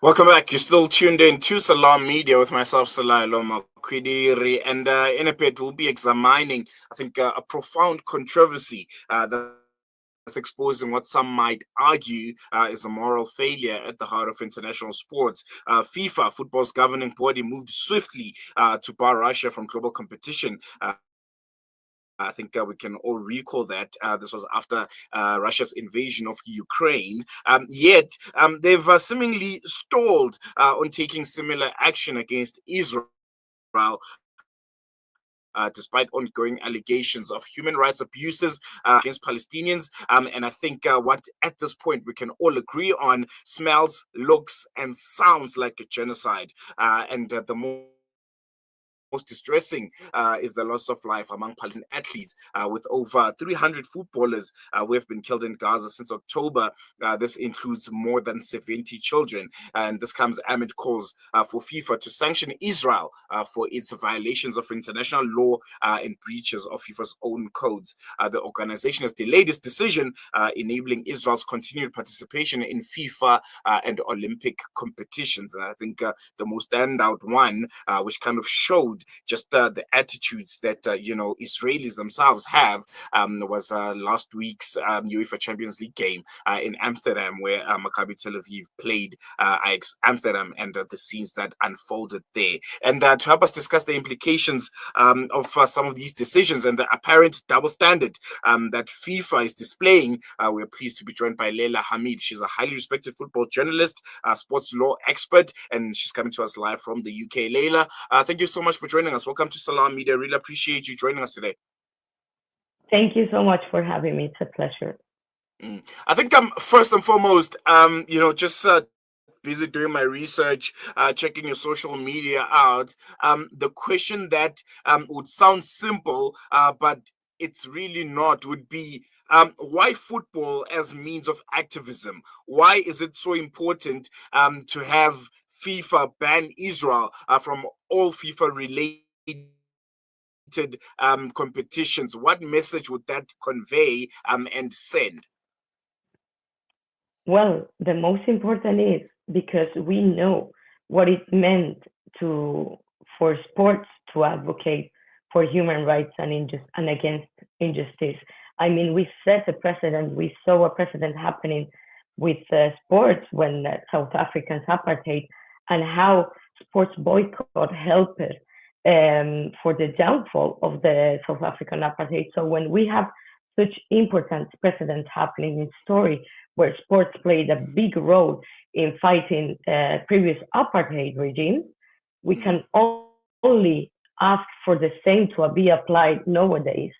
Welcome back. You're still tuned in to Salam Media with myself, Leyla Makwidiri, and in a bit we'll be examining, I think, a profound controversy that's exposing what some might argue is a moral failure at the heart of international sports. FIFA, football's governing body, moved swiftly to bar Russia from global competition. I think we can all recall that this was after Russia's invasion of Ukraine. Yet they've seemingly stalled on taking similar action against Israel. Despite ongoing allegations of human rights abuses against Palestinians. And I think what at this point we can all agree on smells, looks, and sounds like a genocide. And the most distressing is the loss of life among Palestinian athletes, with over 300 footballers who have been killed in Gaza since October. This includes more than 70 children. And this comes amid calls for FIFA to sanction Israel for its violations of international law and breaches of FIFA's own codes. The organization has delayed its decision, enabling Israel's continued participation in FIFA and Olympic competitions. And I think the most standout one, which kind of showed just the attitudes that Israelis themselves have, was last week's UEFA Champions League game in Amsterdam, where Maccabi Tel Aviv played Ajax Amsterdam, and the scenes that unfolded there. And to help us discuss the implications of some of these decisions and the apparent double standard that FIFA is displaying, we're pleased to be joined by Leyla Hamid. She's a highly respected football journalist, sports law expert, and she's coming to us live from the UK. Leyla, thank you so much for joining us. Welcome to Salam Media. Really appreciate you joining us today. Thank you so much for having me. It's a pleasure. I think first and foremost, just busy doing my research, checking your social media out. The question that would sound simple, but it's really not, would be why football as means of activism? Why is it so important to have FIFA ban Israel from all FIFA related competitions? What message would that convey and send? Well, the most important is because we know what it meant for sports to advocate for human rights and against injustice. I mean, we set a precedent. We saw a precedent happening with sports when South Africans apartheid, and how sports boycott helped for the downfall of the South African apartheid. So when we have such important precedents happening in story where sports played a big role in fighting previous apartheid regimes, we can only ask for the same to be applied nowadays.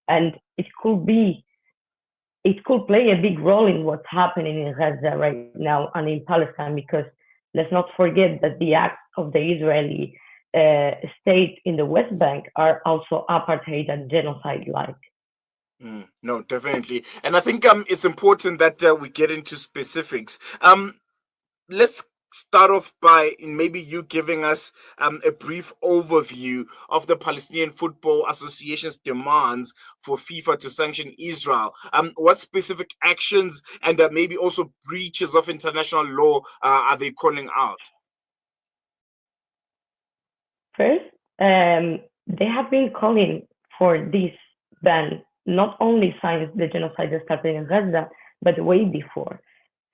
And it could play a big role in what's happening in Gaza right now and in Palestine, because let's not forget that the acts of the Israeli state in the West Bank are also apartheid and genocide-like. No, definitely. And I think it's important that we get into specifics. Let's start off by maybe you giving us a brief overview of the Palestinian Football Association's demands for FIFA to sanction Israel. What specific actions and maybe also breaches of international law are they calling out? First, they have been calling for this ban not only since the genocide started in Gaza, but way before.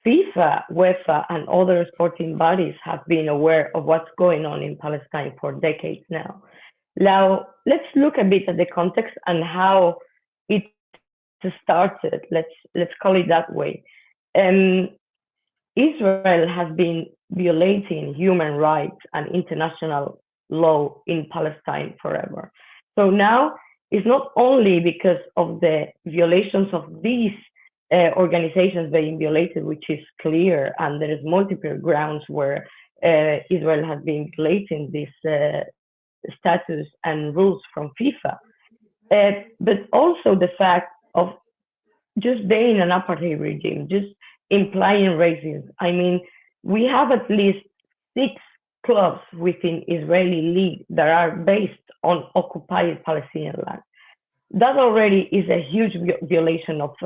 FIFA, UEFA, and other sporting bodies have been aware of what's going on in Palestine for decades now. Now, let's look a bit at the context and how it started. Let's call it that way. Israel has been violating human rights and international law in Palestine forever. So now it's not only because of the violations of these organizations being violated, which is clear, and there is multiple grounds where Israel has been violating this status and rules from FIFA, but also the fact of just being an apartheid regime, just implying racism. I mean, we have at least 6 clubs within Israeli league that are based on occupied Palestinian land. That already is a huge violation of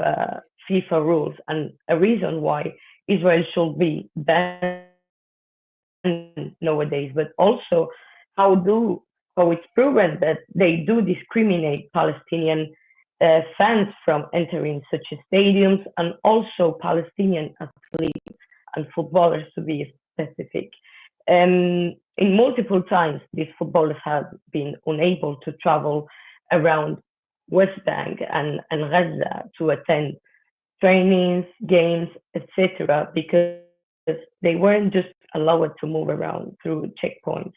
FIFA rules, and a reason why Israel should be banned nowadays, but also how it's proven that they do discriminate Palestinian fans from entering such stadiums, and also Palestinian athletes and footballers to be specific. In multiple times, these footballers have been unable to travel around West Bank and Gaza to attend trainings, games, etc., because they weren't just allowed to move around through checkpoints.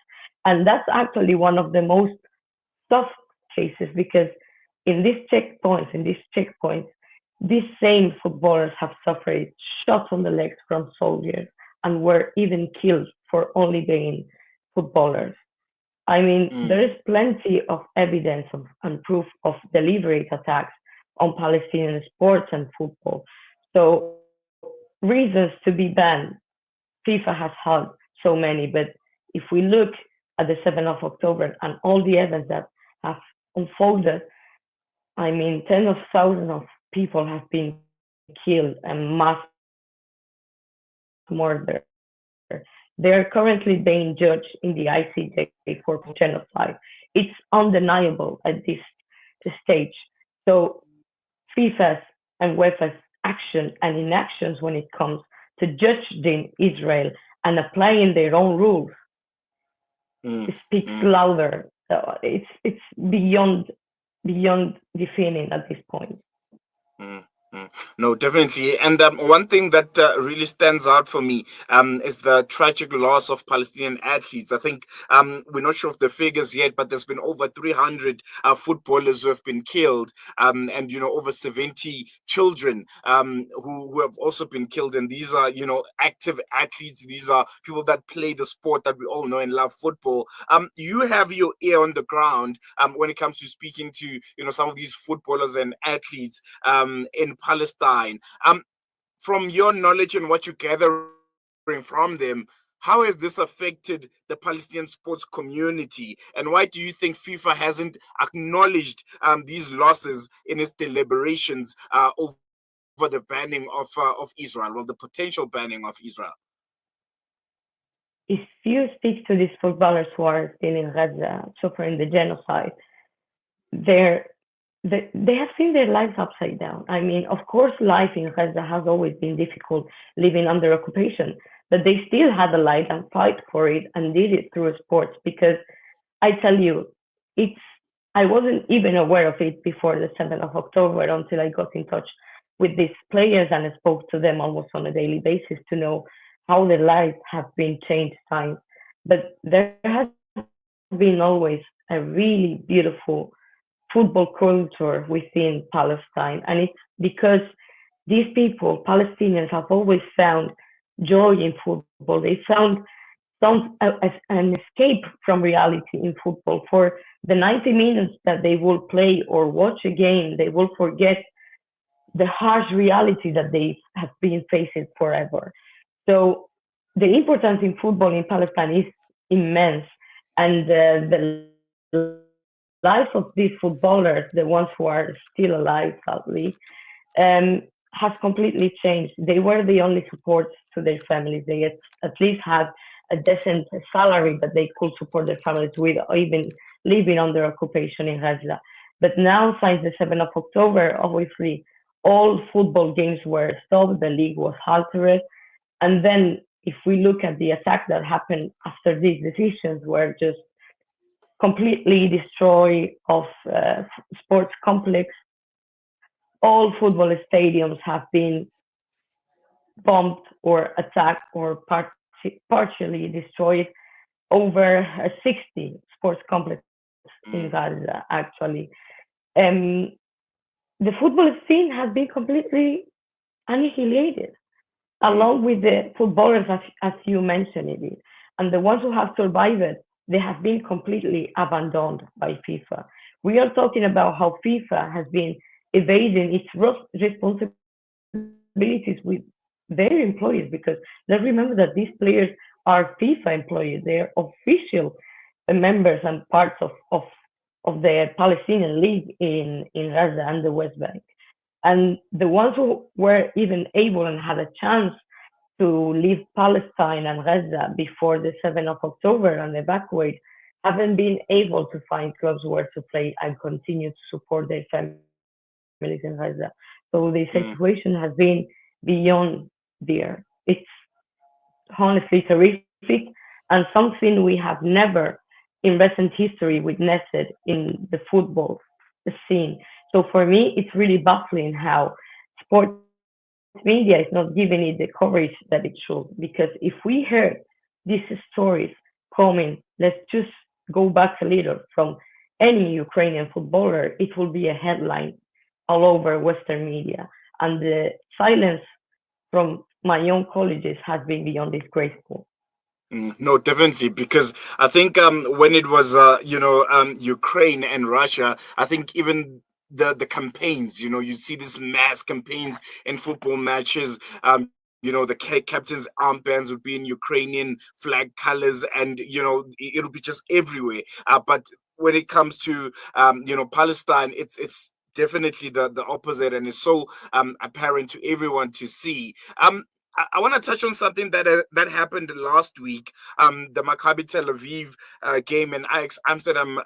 And that's actually one of the most tough cases because in these checkpoints, these same footballers have suffered shots on the legs from soldiers and were even killed for only being footballers. I mean, there is plenty of evidence and proof of deliberate attacks on Palestinian sports and football. So, reasons to be banned, FIFA has had so many, but if we look at the 7th of October and all the events that have unfolded, I mean, tens of thousands of people have been killed and mass murder. They are currently being judged in the ICJ for genocide. It's undeniable at this stage. So FIFA's and WEFA's action and inactions when it comes to judging Israel and applying their own rules mm, speaks mm. louder. It's beyond defining at this point. Mm, mm. No, definitely. And one thing that really stands out for me is the tragic loss of Palestinian athletes. I think we're not sure of the figures yet, but there's been over 300 footballers who have been killed, and over 70 children who have also been killed. And these are active athletes. These are people that play the sport that we all know and love, football. You have your ear on the ground when it comes to speaking to some of these footballers and athletes in Palestine. From your knowledge and what you're gathering from them, how has this affected the Palestinian sports community? And why do you think FIFA hasn't acknowledged these losses in its deliberations over the banning of Israel, well, the potential banning of Israel? If you speak to these footballers who are still in Gaza suffering the genocide, they're they have seen their lives upside down. I mean, of course, life in Gaza has always been difficult, living under occupation, but they still had a life and fight for it and did it through sports. Because I tell you, it's I wasn't even aware of it before the 7th of October until I got in touch with these players and I spoke to them almost on a daily basis to know how their lives have been changed times. But there has been always a really beautiful football culture within Palestine. And it's because these people, Palestinians, have always found joy in football. They found an escape from reality in football. For the 90 minutes that they will play or watch a game, they will forget the harsh reality that they have been facing forever. So the importance in football in Palestine is immense, and the life of these footballers, the ones who are still alive, sadly, has completely changed. They were the only support to their families. They at least had a decent salary that they could support their families with, or even living under occupation in Gaza. But now, since the 7th of October, obviously, all football games were stopped, the league was halted. And then, if we look at the attack that happened after these decisions, were just completely destroy of sports complex. All football stadiums have been bombed or attacked or partially destroyed. Over 60 sports complexes in Mm, Gaza, actually. Um, the football scene has been completely annihilated, mm, along with the footballers, as you mentioned it. And the ones who have survived it, they have been completely abandoned by FIFA. We are talking about how FIFA has been evading its responsibilities with their employees, because let's remember that these players are FIFA employees. They are official members and parts of the Palestinian League in Gaza and the West Bank. And the ones who were even able and had a chance to leave Palestine and Gaza before the 7th of October and evacuate haven't been able to find clubs where to play and continue to support their families in Gaza. So the situation has mm, been beyond there. It's honestly terrific and something we have never in recent history witnessed in the football scene. So for me, it's really baffling how sports media is not giving it the coverage that it should. Because if we heard these stories coming, let's just go back a little from any Ukrainian footballer, it will be a headline all over Western media. And the silence from my own colleges has been beyond disgraceful. No, definitely, because I think when it was Ukraine and Russia, I think even the campaigns, you see these mass campaigns in football matches. The captain's armbands would be in Ukrainian flag colors, and it'll be just everywhere. But when it comes to Palestine, it's definitely the opposite, and it's so apparent to everyone to see. I want to touch on something that happened last week. The Maccabi Tel Aviv game and Ajax Amsterdam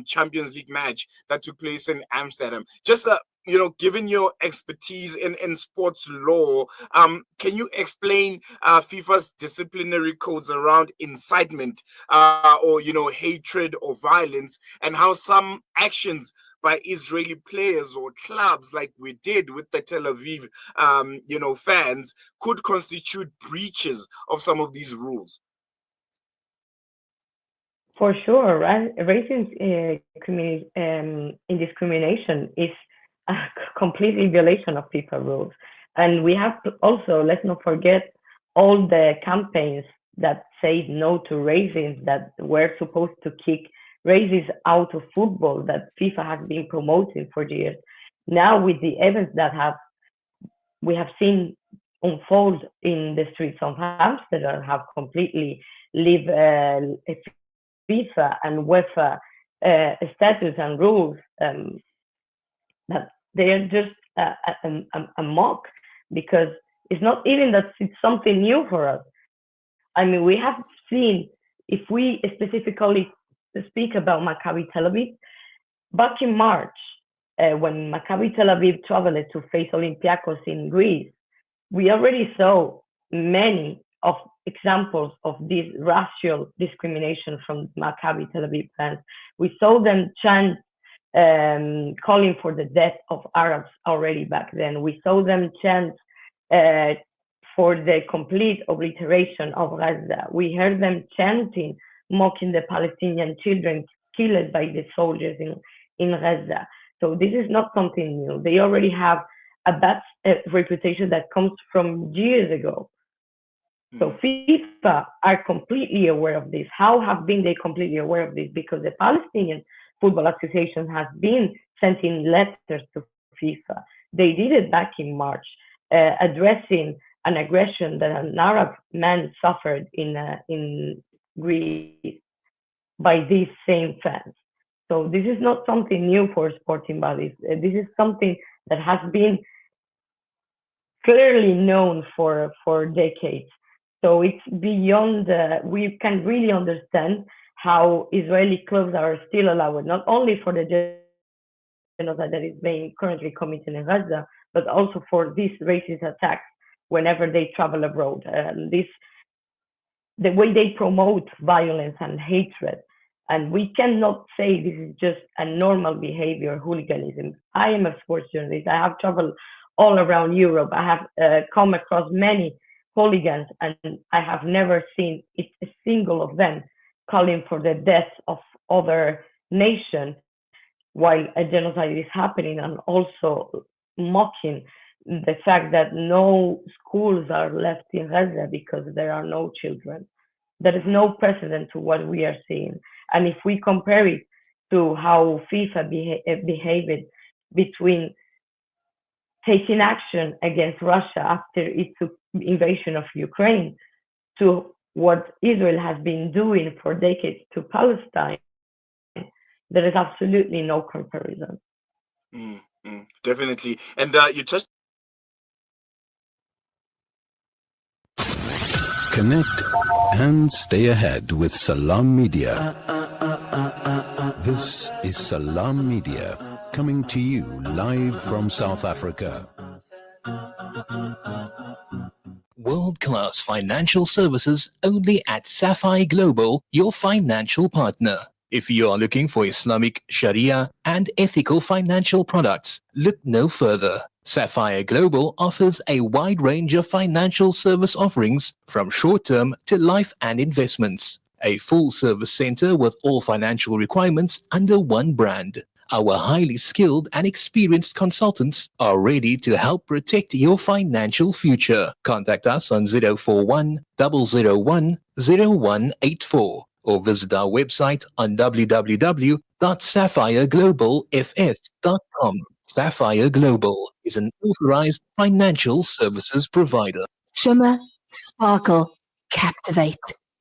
Champions League match that took place in Amsterdam. Just given your expertise in sports law, can you explain FIFA's disciplinary codes around incitement or hatred or violence, and how some actions by Israeli players or clubs, like we did with the Tel Aviv, fans, could constitute breaches of some of these rules? For sure, right? Racism indiscrimination is a completely violation of FIFA rules. And we have to also, let's not forget all the campaigns that say no to racism that were supposed to kick racism out of football that FIFA has been promoting for years. Now, with the events that have we have seen unfold in the streets of Amsterdam, have completely leave FIFA and UEFA status and rules that they are just a mock because it's not even that it's something new for us. I mean, we have seen, if we specifically speak about Maccabi Tel Aviv, back in March, when Maccabi Tel Aviv traveled to face Olympiacos in Greece, we already saw many of examples of this racial discrimination from Maccabi Tel Aviv fans. We saw them chant calling for the death of Arabs already back then. We saw them chant uh, for the complete obliteration of Gaza. We heard them chanting, mocking the Palestinian children killed by the soldiers in Gaza. So this is not something new. They already have a bad reputation that comes from years ago. So Mm, FIFA are completely aware of this. How have been they completely aware of this? Because the Palestinian Football Association has been sending letters to FIFA. They did it back in March, addressing an aggression that an Arab man suffered in Greece by these same fans. So this is not something new for sporting bodies. This is something that has been clearly known for decades. So it's beyond. We can really understand how Israeli clubs are still allowed, not only for the genocide that is being currently committed in Gaza, but also for these racist attacks whenever they travel abroad. The way they promote violence and hatred. And we cannot say this is just a normal behavior, hooliganism. I am a sports journalist. I have traveled all around Europe. I have come across many hooligans, and I have never seen it, a single of them calling for the death of other nation while a genocide is happening, and also mocking the fact that no schools are left in Gaza because there are no children. There is mm, no precedent to what we are seeing. And if we compare it to how FIFA behaved between taking action against Russia after its invasion of Ukraine to what Israel has been doing for decades to Palestine, there is absolutely no comparison. definitely. And you touched Connect and stay ahead with Salam Media. This is Salam Media, coming to you live from South Africa. World-class financial services only at Sapphire Global, your financial partner. If you are looking for Islamic, Sharia, and ethical financial products, look no further. Sapphire Global offers a wide range of financial service offerings from short-term to life and investments. A full-service center with all financial requirements under one brand. Our highly skilled and experienced consultants are ready to help protect your financial future. Contact us on 041 001 0184 or visit our website on www.sapphireglobalfs.com. Sapphire Global is an authorized financial services provider. Shimmer, sparkle, captivate.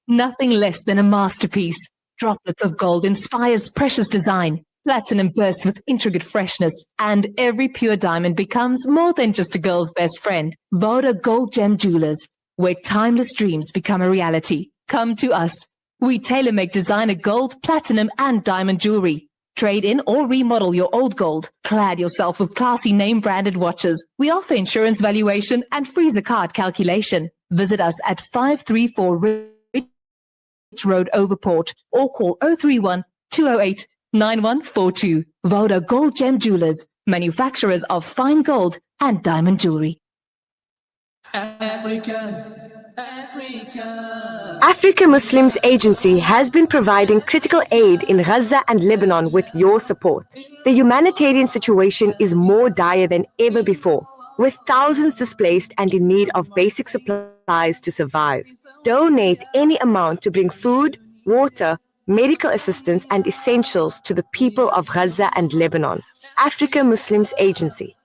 Nothing less than a masterpiece. Droplets of gold inspires precious design. Platinum bursts with intricate freshness, and every pure diamond becomes more than just a girl's best friend. Voda Gold Gem Jewelers, where timeless dreams become a reality. Come to us. We tailor-make designer gold, platinum, and diamond jewelry. Trade in or remodel your old gold. Clad yourself with classy name-branded watches. We offer insurance valuation and freezer card calculation. Visit us at 534 Ridge Road, Overport, or call 031 208 9142. Voda Gold Gem Jewelers, manufacturers of fine gold and diamond jewelry. Africa Muslims Agency has been providing critical aid in Gaza and Lebanon with your support. The humanitarian situation is more dire than ever before, with thousands displaced and in need of basic supplies to survive. Donate any amount to bring food, water, medical assistance and essentials to the people of Gaza and Lebanon. Africa Muslims Agency.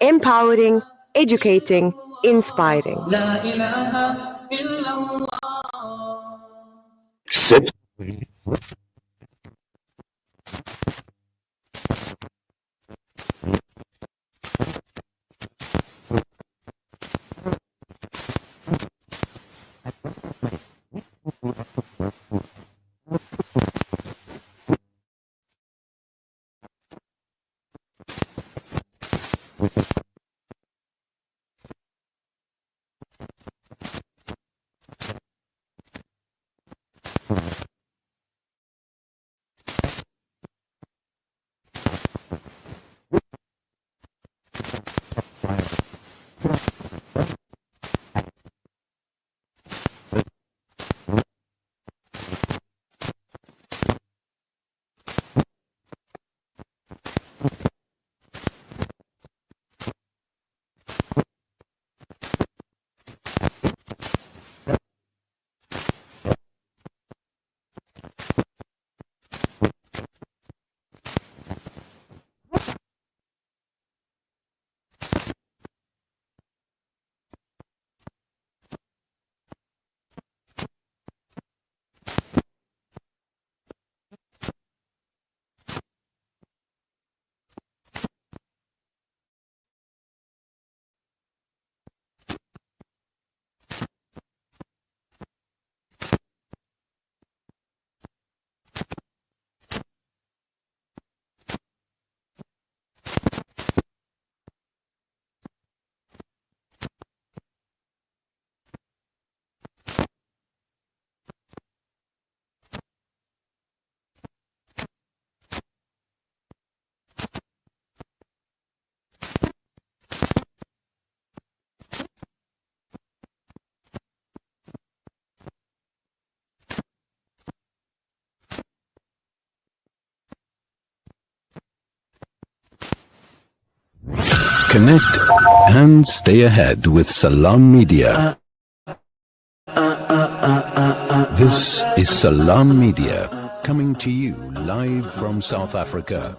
Empowering, educating, inspiring. Sit. Connect and stay ahead with Salam Media. This is Salam Media, coming to you live from South Africa.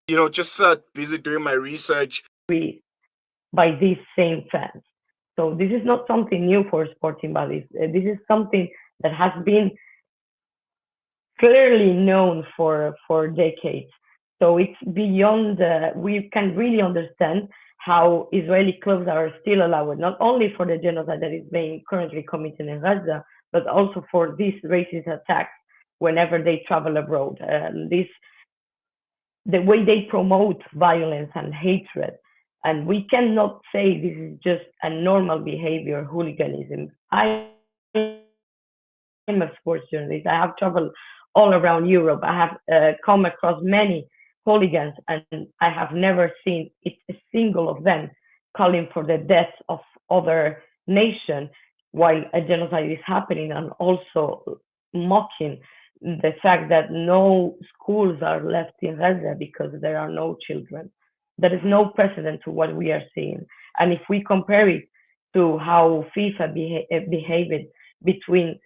You know, just busy doing my research. By these same fans. So this is not something new for sporting bodies. This is something that has been clearly known for decades. So it's beyond, we can really understand how Israeli clubs are still allowed, not only for the genocide that is being currently committed in Gaza, but also for these racist attacks whenever they travel abroad. The way they promote violence and hatred. And we cannot say this is just a normal behavior, hooliganism. I am a sports journalist. I have traveled all around Europe. I have come across many hooligans, and I have never seen a single of them calling for the death of other nation while a genocide is happening, and also mocking the fact that no schools are left in Gaza because there are no children. There is no precedent to what we are seeing. And if we compare it to how FIFA behaved between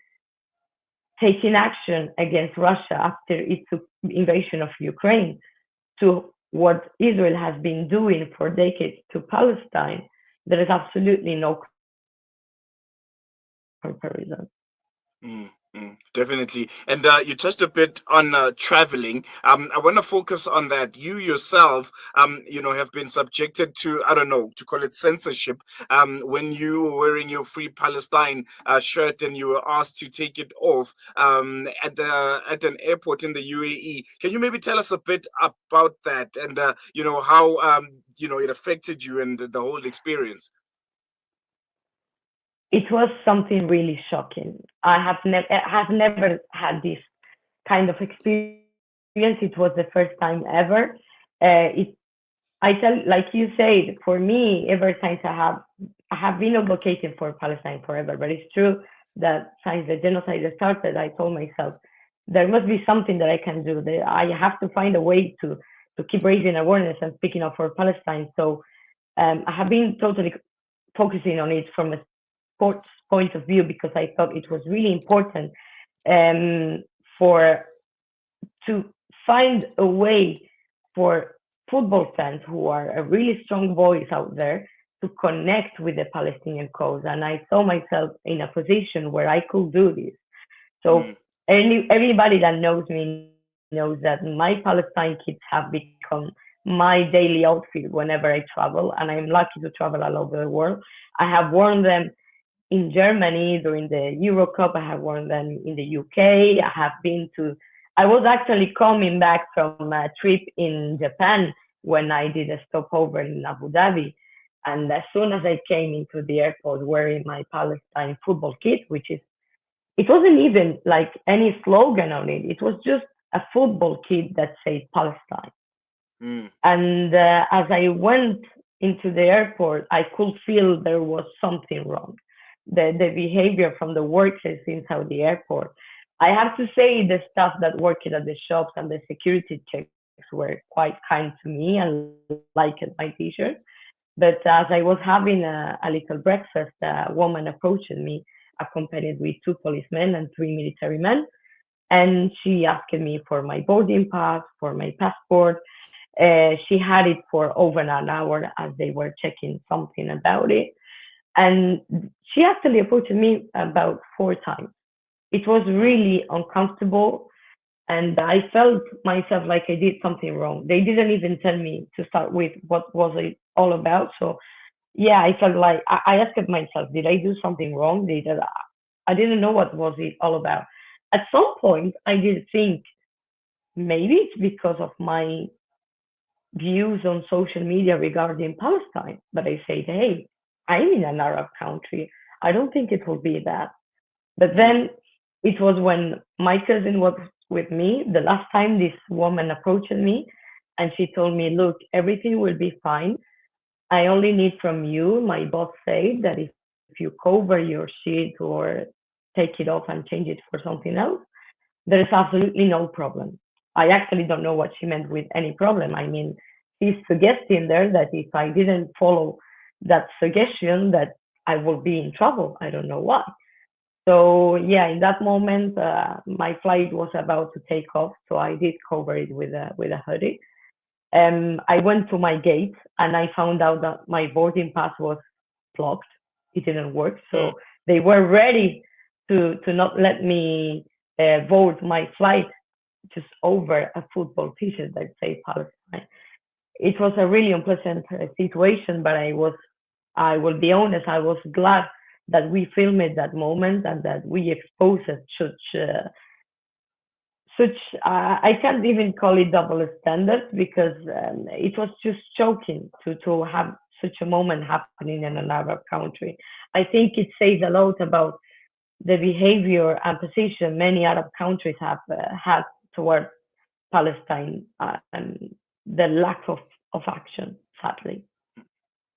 taking action against Russia after its invasion of Ukraine to what Israel has been doing for decades to Palestine, there is absolutely no comparison. Definitely. And you touched a bit on traveling. I want to focus on that. You yourself, have been subjected to, I don't know, to call it censorship, when you were wearing your Free Palestine shirt and you were asked to take it off at an airport in the UAE. Can you maybe tell us a bit about that and, how, it affected you and the whole experience? It was something really shocking. I have never had this kind of experience. It was the first time ever. Like you said, for me, ever since I have been advocating for Palestine forever. But it's true that since the genocide started, I told myself there must be something that I can do. That I have to find a way to keep raising awareness and speaking up for Palestine. So I have been totally focusing on it from a sports point of view because I thought it was really important to find a way for football fans who are a really strong voice out there to connect with the Palestinian cause. And I saw myself in a position where I could do this. So everybody that knows me knows that my Palestine kits have become my daily outfit whenever I travel, and I'm lucky to travel all over the world. I have worn them in Germany during the Euro Cup. I have worn them in the UK. I was actually coming back from a trip in Japan when I did a stopover in Abu Dhabi. And as soon as I came into the airport wearing my Palestine football kit, it wasn't even like any slogan on it. It was just a football kit that said Palestine. And as I went into the airport, I could feel there was something wrong. The behavior from the workers inside the airport. I have to say the staff that worked at the shops and the security checks were quite kind to me and liked my t-shirt. But as I was having a little breakfast, a woman approached me, accompanied with 2 policemen and 3 military men. And she asked me for my boarding pass, for my passport. She had it for over an hour as they were checking something about it. And she actually approached me about 4 times. It was really uncomfortable. And I felt myself like I did something wrong. They didn't even tell me to start with what was it all about. So yeah, I felt like I asked myself, did I do something wrong? I didn't know what was it all about. At some point, I did think maybe it's because of my views on social media regarding Palestine. But I said, hey, I'm in an Arab country. I don't think it will be that. But then it was when my cousin was with me, the last time this woman approached me, and she told me, look, everything will be fine. I only need from you, my boss said that if you cover your sheet or take it off and change it for something else, there is absolutely no problem. I actually don't know what she meant with any problem. I mean, she's suggesting there that if I didn't follow that suggestion, that I will be in trouble. I don't know why. So yeah, in that moment, my flight was about to take off, so I did cover it with a hoodie. I went to my gate and I found out that my boarding pass was blocked. It didn't work, so they were ready to not let me board my flight. just over a football t-shirt that say Palestine. It was a really unpleasant situation, but I will be honest, I was glad that we filmed that moment and that we exposed such I can't even call it double standards, because it was just shocking to have such a moment happening in an Arab country. I think it says a lot about the behavior and position many Arab countries have had towards Palestine, and the lack of action, sadly.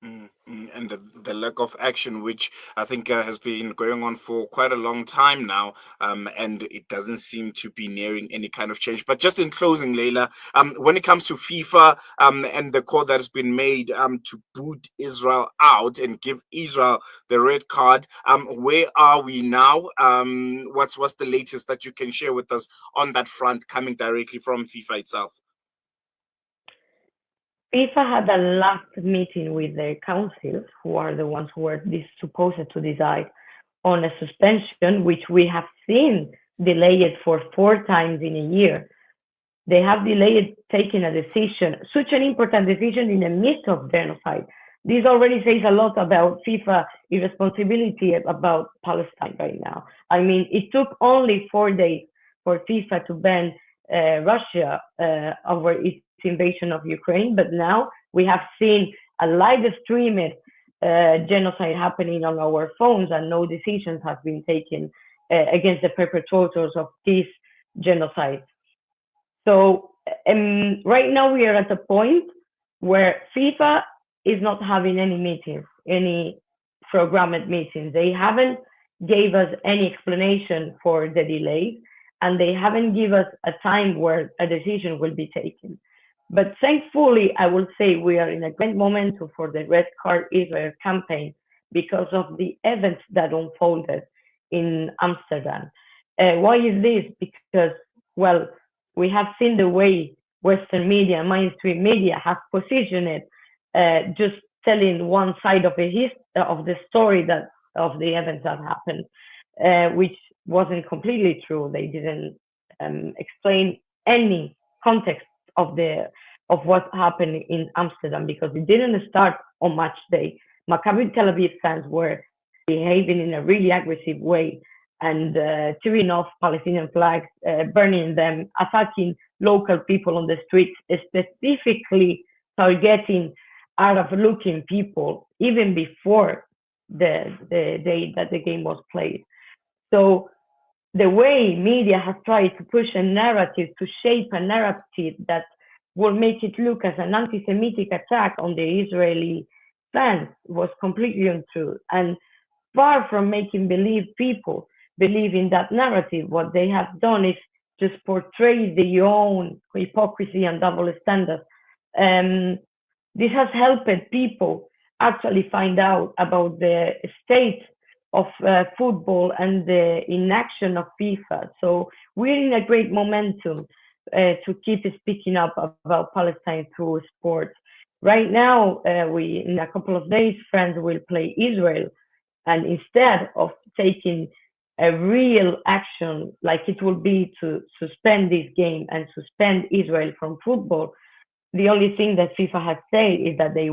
And the lack of action, which I think has been going on for quite a long time now, and it doesn't seem to be nearing any kind of change. But just in closing, Leyla, when it comes to FIFA and the call that has been made to boot Israel out and give Israel the red card, where are we now? What's the latest that you can share with us on that front, coming directly from FIFA itself? FIFA had a last meeting with the councils, who are the ones who are supposed to decide on a suspension, which we have seen delayed for 4 times in a year. They have delayed taking a decision, such an important decision in the midst of genocide. This already says a lot about FIFA irresponsibility about Palestine right now. I mean, it took only 4 days for FIFA to ban Russia over its invasion of Ukraine, but now we have seen a live streamed genocide happening on our phones, and no decisions have been taken against the perpetrators of this genocide. So right now we are at a point where FIFA is not having any meetings, any programmed meetings. They haven't gave us any explanation for the delay, and they haven't given us a time where a decision will be taken. But thankfully, I will say we are in a great momentum for the Red Card Israel campaign because of the events that unfolded in Amsterdam. Why is this? Because, well, we have seen the way Western media, mainstream media, have positioned it, just telling one side of the story that of the events that happened, which wasn't completely true. They didn't explain any context of what happened in Amsterdam, because it didn't start on match day. Maccabi Tel Aviv fans were behaving in a really aggressive way and tearing off Palestinian flags, burning them, attacking local people on the streets, specifically targeting Arab-looking people even before the day that the game was played. So the way media has tried to push a narrative, to shape a narrative that will make it look as an anti-Semitic attack on the Israeli fans, was completely untrue. And far from making people believe in that narrative, what they have done is just portray their own hypocrisy and double standards. This has helped people actually find out about the state of football and the inaction of FIFA. So we're in a great momentum to keep speaking up about Palestine through sports. Right now, in a couple of days, France will play Israel, and instead of taking a real action like it will be to suspend this game and suspend Israel from football, the only thing that FIFA has said is that there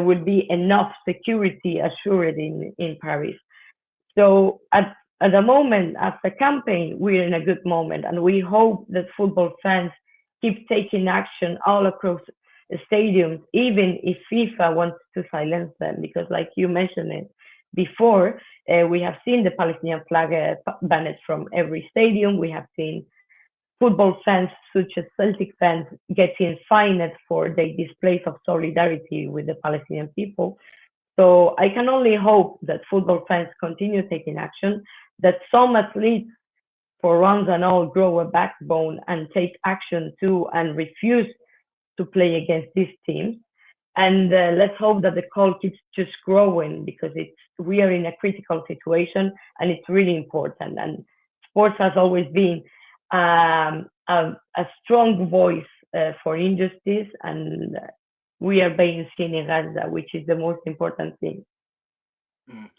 will be enough security assured in Paris. So at the moment, as a campaign, we're in a good moment, and we hope that football fans keep taking action all across the stadiums, even if FIFA wants to silence them, because like you mentioned it before, we have seen the Palestinian flag banned from every stadium. We have seen football fans, such as Celtic fans, getting fined for their displays of solidarity with the Palestinian people. So I can only hope that football fans continue taking action, that some athletes, for once and all, grow a backbone and take action too and refuse to play against these teams. And let's hope that the call keeps just growing, because we are in a critical situation and it's really important. And sports has always been a strong voice for injustice, and we are being seen in Gaza, which is the most important thing.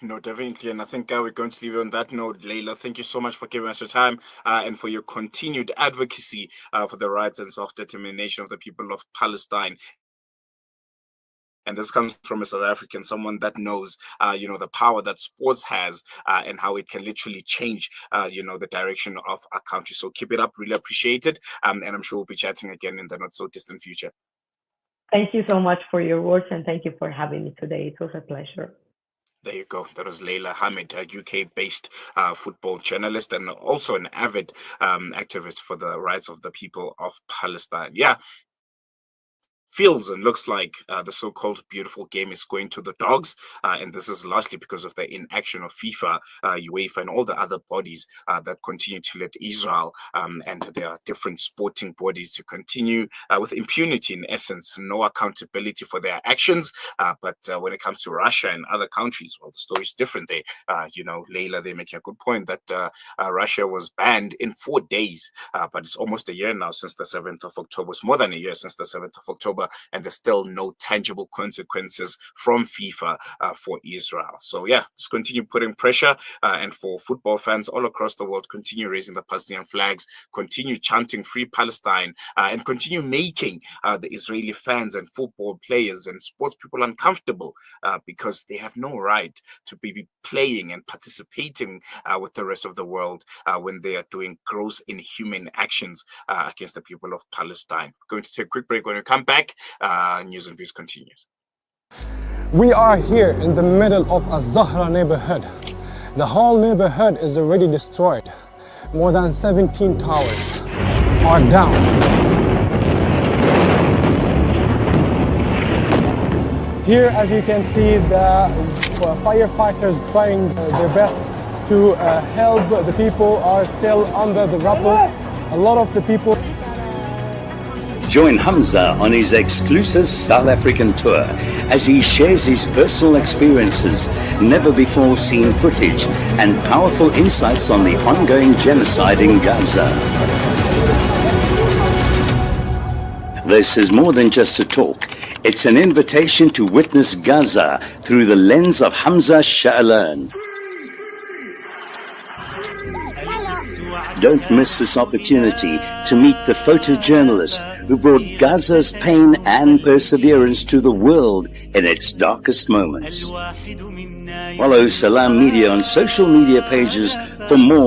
No, definitely. And I think we're going to leave it on that note. Leyla, thank you so much for giving us your time and for your continued advocacy for the rights and self-determination of the people of Palestine. And this comes from a South African, someone that knows, the power that sports has and how it can literally change, the direction of our country. So keep it up. Really appreciate it. And I'm sure we'll be chatting again in the not so distant future. Thank you so much for your words, and thank you for having me today. It was a pleasure. There you go. That was Leyla Hamid, a UK-based football journalist and also an avid activist for the rights of the people of Palestine. Yeah. Feels and looks like the so-called beautiful game is going to the dogs, and this is largely because of the inaction of FIFA, UEFA, and all the other bodies that continue to let Israel and their different sporting bodies to continue with impunity, in essence, no accountability for their actions. But when it comes to Russia and other countries, well, the story is different. They, Leyla, they make a good point that Russia was banned in 4 days, but it's almost a year now since the 7th of October. It's more than a year since the 7th of October. And there's still no tangible consequences from FIFA for Israel. So yeah, let's continue putting pressure, and for football fans all across the world, continue raising the Palestinian flags, continue chanting Free Palestine, and continue making the Israeli fans and football players and sports people uncomfortable because they have no right to be playing and participating with the rest of the world when they are doing gross, inhuman actions against the people of Palestine. We're going to take a quick break. When we come back, News and Views continues. We are here in the middle of a Zahra neighborhood. The whole neighborhood is already destroyed. More than 17 towers are down. Here, as you can see, the firefighters trying their best to help. The people are still under the rubble. A lot of the people. Join Hamza on his exclusive South African tour as he shares his personal experiences, never before seen footage, and powerful insights on the ongoing genocide in Gaza. This is more than just a talk. It's an invitation to witness Gaza through the lens of Hamza Sha'alan. Don't miss this opportunity to meet the photojournalist who brought Gaza's pain and perseverance to the world in its darkest moments. Follow Salam Media on social media pages for more.